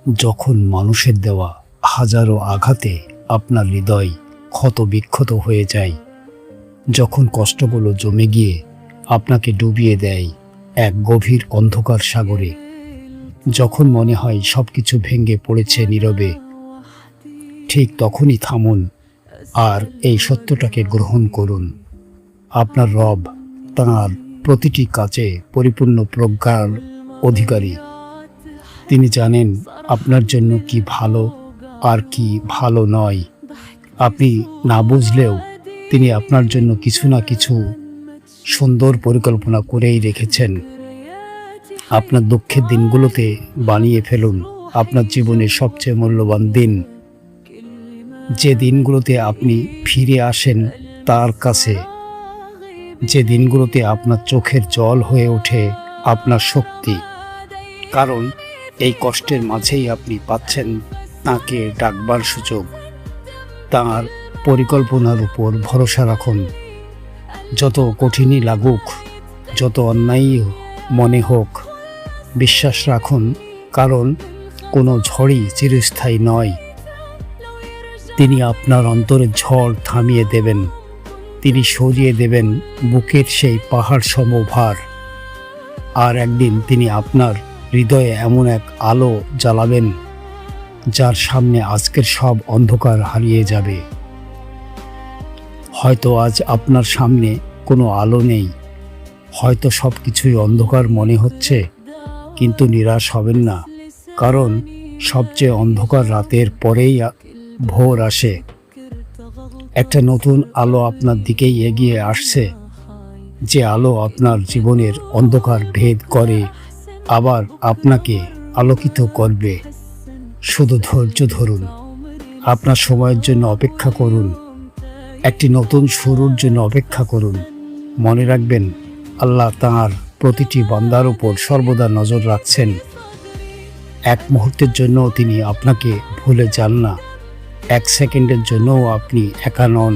যখন মানুষের দেওয়া হাজারো আঘাতে আপনার হৃদয় ক্ষতবিক্ষত হয়ে যায়, যখন কষ্টগুলো জমে গিয়ে আপনাকে ডুবিয়ে দেয় এক গভীর অন্ধকার সাগরে, যখন মনে হয় সব কিছু ভেঙে পড়েছে নীরবে, ঠিক তখনই থামুন আর এই সত্যটাকে গ্রহণ করুন। আপনার রব তাঁর প্রতিটি কাজে পরিপূর্ণ প্রজ্ঞার অধিকারী। তিনি জানেন আপনার জন্য কি ভালো আর কি ভালো নয়। আপনি না বুঝলেও তিনি আপনার জন্য কিছু না কিছু সুন্দর পরিকল্পনা করেই রেখেছেন। আপনার দুঃখের দিনগুলোতে বানিয়ে ফেলুন আপনার জীবনের সবচেয়ে মূল্যবান দিন, যে দিনগুলোতে আপনি ফিরে আসেন তার কাছে, যে দিনগুলোতে আপনার চোখের জল হয়ে ওঠে আপনার শক্তি। কারণ এই কষ্টের মাঝেই আপনি পাচ্ছেন তাঁকে ডাকবার সুযোগ। তাঁর পরিকল্পনার উপর ভরসা রাখুন। যত কঠিনই লাগুক, যত অন্যায়ই মনে হোক, বিশ্বাস রাখুন, কারণ কোনো ঝড়ই চিরস্থায়ী নয়। তিনি আপনার অন্তরের ঝড় থামিয়ে দেবেন। তিনি সরিয়ে দেবেন বুকের সেই পাহাড় সমভার। আর একদিন তিনি আপনার হৃদয়ে এমন এক আলো জ্বালাবেন যার সামনে আজকের সব অন্ধকার হারিয়ে যাবে। হয়তো আজ আপনার সামনে কোনো আলো নেই, হয়তো সব কিছুই অন্ধকার মনে হচ্ছে, কিন্তু নিরাশ হবেন না, কারণ সবচেয়ে অন্ধকার রাতের পরেই ভোর আসে। একটা নতুন আলো আপনার দিকেই এগিয়ে আসছে, যে আলো আপনার জীবনের অন্ধকার ভেদ করে আবার আপনাকে আলোকিত করবে। শুধু ধৈর্য ধরুন, আপনার সময়ের জন্য অপেক্ষা করুন, একটি নতুন শুরুর জন্য অপেক্ষা করুন। মনে রাখবেন, আল্লাহ তাঁর প্রতিটি বান্দার উপর সর্বদা নজর রাখছেন। এক মুহূর্তের জন্যও তিনি আপনাকে ভুলে যান না, এক সেকেন্ডের জন্যও আপনি একা নন।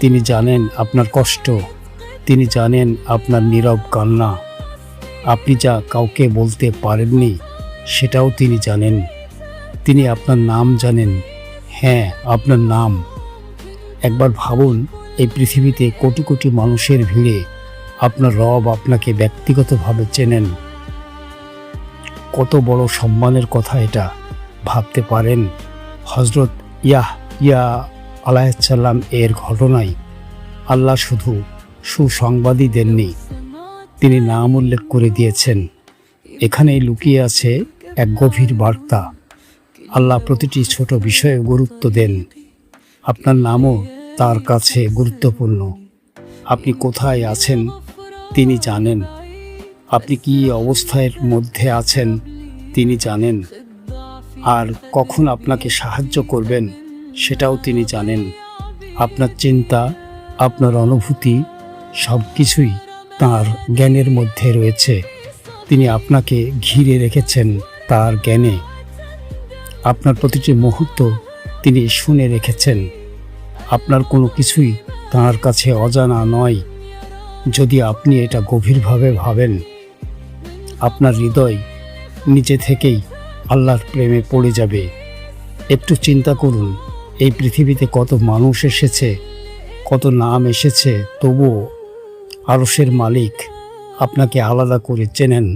তিনি জানেন আপনার কষ্ট, তিনি জানেন আপনার নীরব কান্না, আপনি যা কাউকে বলতে পারেননি সেটাও তিনি জানেন। তিনি আপনার নাম জানেন, হ্যাঁ, আপনার নাম। একবার ভাবুন, এই পৃথিবীতে কোটি কোটি মানুষের ভিড়ে আপনার রব আপনাকে ব্যক্তিগতভাবে চেনেন। কত বড় সম্মানের কথা এটা, ভাবতে পারেন? হজরত ইয়াহইয়া আলাইহিসসালাম এর ঘটনায় আল্লাহ শুধু সুসংবাদই দেননি, তিনি নাম উল্লেখ করে দিয়েছেন। এখানেই লুকিয়ে আছে এক গভীর বার্তা। আল্লাহ প্রতিটি ছোট বিষয়ে গুরুত্ব দেন। আপনার নামও তার কাছে গুরুত্বপূর্ণ। আপনি কোথায় আছেন তিনি জানেন, আপনি কি অবস্থার মধ্যে আছেন তিনি জানেন, আর কখন আপনাকে সাহায্য করবেন সেটাও তিনি জানেন। আপনার চিন্তা, আপনার অনুভূতি, সব কিছুই তাঁর জ্ঞানের মধ্যে রয়েছে। তিনি আপনাকে ঘিরে রেখেছেন তার জ্ঞানে। আপনার প্রতিটি মুহূর্ত তিনি শুনে রেখেছেন। আপনার কোনো কিছুই তাঁর কাছে অজানা নয়। যদি আপনি এটা গভীরভাবে ভাবেন, আপনার হৃদয় নিজে থেকেই আল্লাহর প্রেমে পড়ে যাবে। একটু চিন্তা করুন, এই পৃথিবীতে কত মানুষ এসেছে, কত নাম এসেছে, তবুও আরশের মালিক আপনাকে আলাদা করে চেনেন।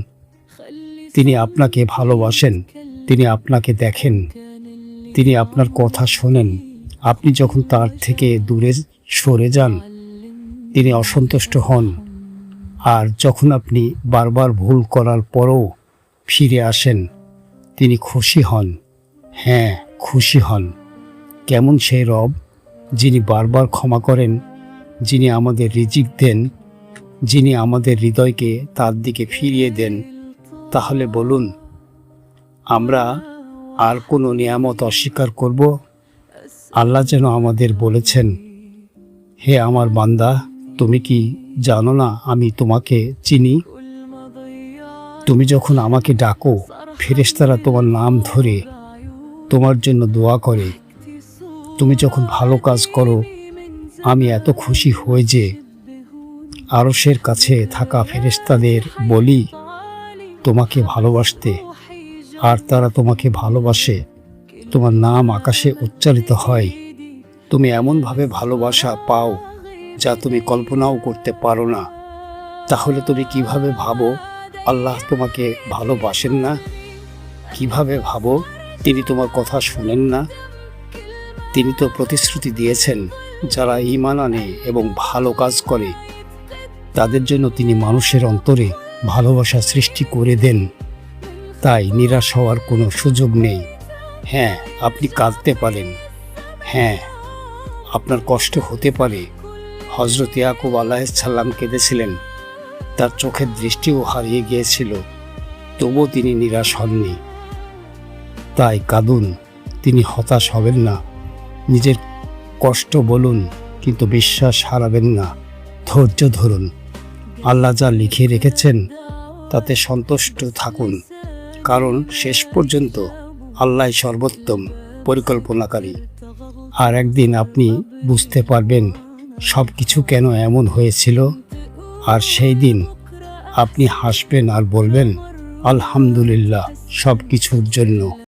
তিনি আপনাকে ভালোবাসেন, তিনি আপনাকে দেখেন, তিনি আপনার কথা শোনেন। আপনি যখন তার থেকে দূরে সরে যান, তিনি অসন্তুষ্ট হন, আর যখন আপনি বারবার ভুল করার পরও ফিরে আসেন, তিনি খুশি হন। হ্যাঁ, খুশি হন। কেমন সেই রব, যিনি বারবার ক্ষমা করেন, যিনি আমাদের রিজিক দেন, যিনি আমাদের হৃদয়কে তার দিকে ফিরিয়ে দেন। তাহলে বলুন, আমরা আর কোনো নিয়ামত অস্বীকার করব? আল্লাহ যেন আমাদের বলেছেন, হে আমার বান্দা, তুমি কি জানো না আমি তোমাকে চিনি? তুমি যখন আমাকে ডাকো, ফেরেশতারা তোমার নাম ধরে তোমার জন্য দোয়া করে। তুমি যখন ভালো কাজ করো, আমি এত খুশি হই যে আরশের কাছে থাকা ফেরেশতাদের বলি তোমাকে ভালোবাসতে। আর তারা তোমাকে ভালোবাসে, তোমার নাম আকাশে উচ্চারিত হয়, তুমি এমনভাবে ভালোবাসা পাও যা তুমি কল্পনাও করতে পারো না, তাহলে তুমি কিভাবে ভাবো আল্লাহ তোমাকে ভালোবাসেন না? কিভাবে ভাবো তিনি তোমার কথা শোনেন না? তিনি তো প্রতিশ্রুতি দিয়েছেন যারা ঈমান আনে এবং ভালো কাজ করে তাদের জন্য তিনি মানুষের অন্তরে ভালোবাসা সৃষ্টি করে দেন। তাই নিরাশ হওয়ার কোনো সুযোগ নেই। হ্যাঁ, আপনি কাঁদতে পারেন, হ্যাঁ আপনার কষ্ট হতে পারে। হযরত ইয়াকুব আলাইহিস সালাম কেঁদেছিলেন, তার চোখের দৃষ্টিও হারিয়ে গিয়েছিল, তবুও তিনি নিরাশ হননি। তাই কাঁদুন, তিনি হতাশ হবেন না। নিজের কষ্ট বলুন, কিন্তু বিশ্বাস হারাবেন না। ধৈর্য ধরুন, আল্লাহ যা লিখে রেখেছেন তাতে সন্তুষ্ট থাকুন, কারণ শেষ পর্যন্ত আল্লাহ সর্বোত্তম পরিকল্পনাকারী। আর একদিন আপনি বুঝতে পারবেন সব কিছু কেন এমন হয়েছিল, আর সেই দিন আপনি হাসবেন আর বলবেন আলহামদুলিল্লাহ সব কিছুর জন্য।